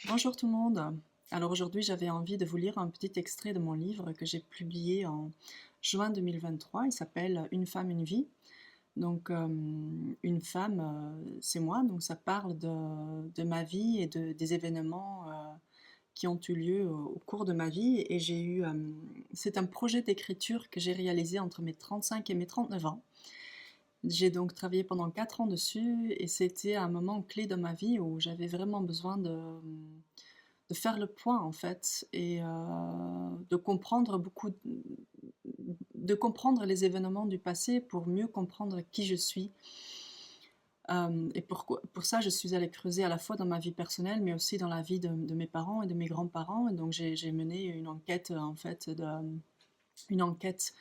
Bonjour tout le monde. Alors aujourd'hui, j'avais envie de vous lire un petit extrait de mon livre que j'ai publié en juin 2023. Il s'appelle Une femme, une vie. Donc, une femme, c'est moi. Donc, ça parle de ma vie et des événements qui ont eu lieu au cours de ma vie. Et c'est un projet d'écriture que j'ai réalisé entre mes 35 et mes 39 ans. J'ai donc travaillé pendant 4 ans dessus et c'était un moment clé de ma vie où j'avais vraiment besoin de faire le point en fait et de comprendre les événements du passé pour mieux comprendre qui je suis. Et pour ça, je suis allée creuser à la fois dans ma vie personnelle, mais aussi dans la vie de mes parents et de mes grands-parents. Et donc j'ai mené une enquête en fait, une enquête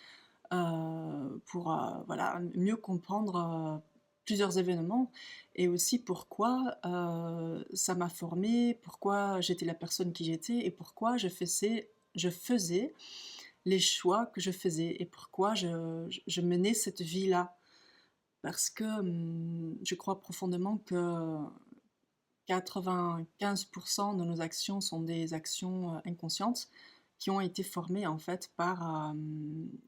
pour voilà, mieux comprendre plusieurs événements et aussi pourquoi ça m'a formée, pourquoi j'étais la personne qui j'étais et pourquoi je faisais les choix que je faisais et pourquoi je menais cette vie-là. Parce que je crois profondément que 95% de nos actions sont des actions inconscientes qui ont été formées en fait par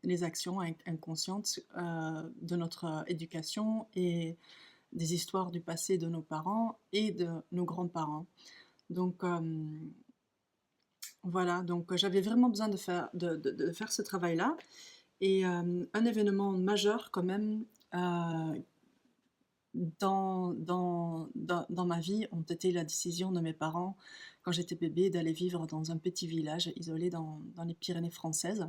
les actions inconscientes de notre éducation et des histoires du passé de nos parents et de nos grands-parents. Donc voilà, donc j'avais vraiment besoin de faire ce travail-là. Et un événement majeur quand même dans ma vie ont été la décision de mes parents, quand j'étais bébé, d'aller vivre dans un petit village isolé dans les Pyrénées françaises.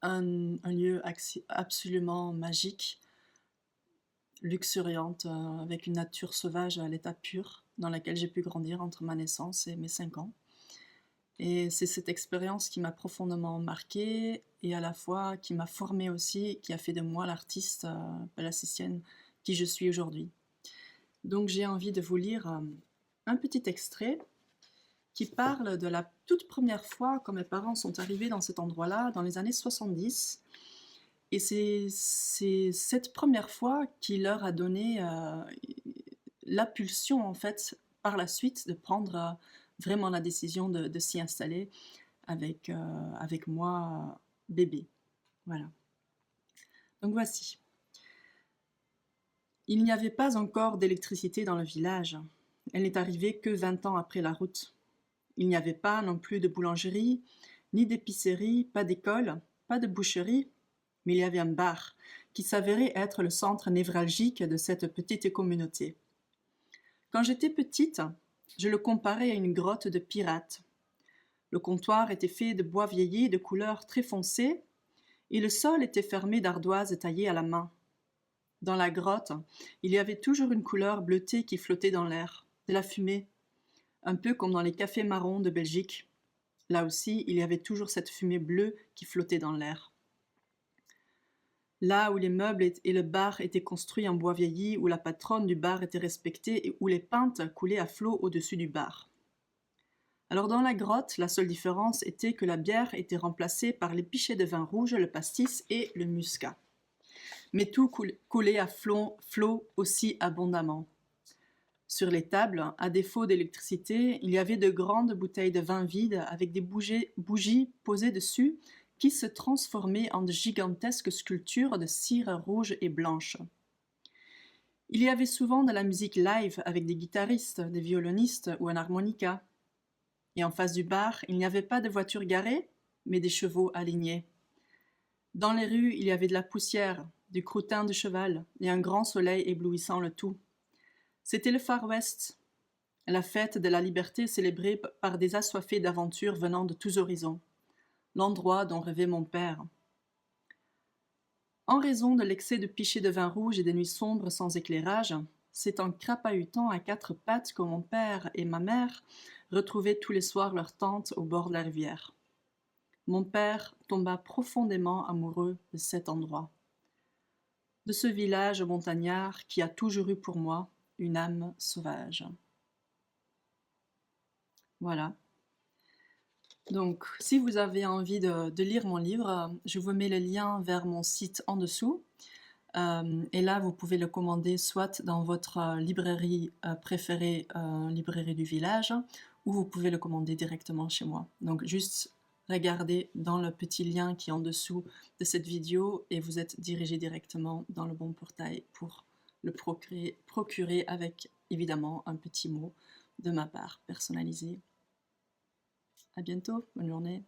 Un lieu absolument magique, luxuriante, avec une nature sauvage à l'état pur, dans laquelle j'ai pu grandir entre ma naissance et mes 5 ans. Et c'est cette expérience qui m'a profondément marquée et à la fois qui m'a formée aussi, qui a fait de moi l'artiste plasticienne qui je suis aujourd'hui. Donc j'ai envie de vous lire un petit extrait qui parle de la toute première fois quand mes parents sont arrivés dans cet endroit-là, dans les années 70. Et c'est cette première fois qui leur a donné l'impulsion, en fait, par la suite, de prendre vraiment la décision de s'y installer avec moi, bébé. Voilà. Donc voici. Il n'y avait pas encore d'électricité dans le village. Elle n'est arrivée que 20 ans après la route. Il n'y avait pas non plus de boulangerie, ni d'épicerie, pas d'école, pas de boucherie, mais il y avait un bar qui s'avérait être le centre névralgique de cette petite communauté. Quand j'étais petite, je le comparais à une grotte de pirates. Le comptoir était fait de bois vieilli de couleur très foncée et le sol était fermé d'ardoises taillées à la main. Dans la grotte, il y avait toujours une couleur bleutée qui flottait dans l'air, de la fumée, un peu comme dans les cafés marrons de Belgique. Là aussi, il y avait toujours cette fumée bleue qui flottait dans l'air. Là où les meubles et le bar étaient construits en bois vieilli, où la patronne du bar était respectée et où les pintes coulaient à flot au-dessus du bar. Alors dans la grotte, la seule différence était que la bière était remplacée par les pichets de vin rouge, le pastis et le muscat. Mais tout coulait à flot aussi abondamment. Sur les tables, à défaut d'électricité, il y avait de grandes bouteilles de vin vides avec des bougies posées dessus qui se transformaient en de gigantesques sculptures de cire rouge et blanche. Il y avait souvent de la musique live avec des guitaristes, des violonistes ou un harmonica. Et en face du bar, il n'y avait pas de voitures garées, mais des chevaux alignés. Dans les rues, il y avait de la poussière, du croûtin de cheval et un grand soleil éblouissant le tout. C'était le Far West, la fête de la liberté célébrée par des assoiffés d'aventure venant de tous horizons, l'endroit dont rêvait mon père. En raison de l'excès de pichets de vin rouge et des nuits sombres sans éclairage, c'est en crapahutant à quatre pattes que mon père et ma mère retrouvaient tous les soirs leur tante au bord de la rivière. Mon père tomba profondément amoureux de cet endroit, de ce village montagnard qui a toujours eu pour moi une âme sauvage. Voilà. Donc, si vous avez envie de lire mon livre, je vous mets le lien vers mon site en dessous. Et là, vous pouvez le commander soit dans votre librairie préférée, librairie du village, ou vous pouvez le commander directement chez moi. Donc juste regardez dans le petit lien qui est en dessous de cette vidéo et vous êtes dirigé directement dans le bon portail pour le procurer avec évidemment un petit mot de ma part personnalisé. À bientôt, bonne journée.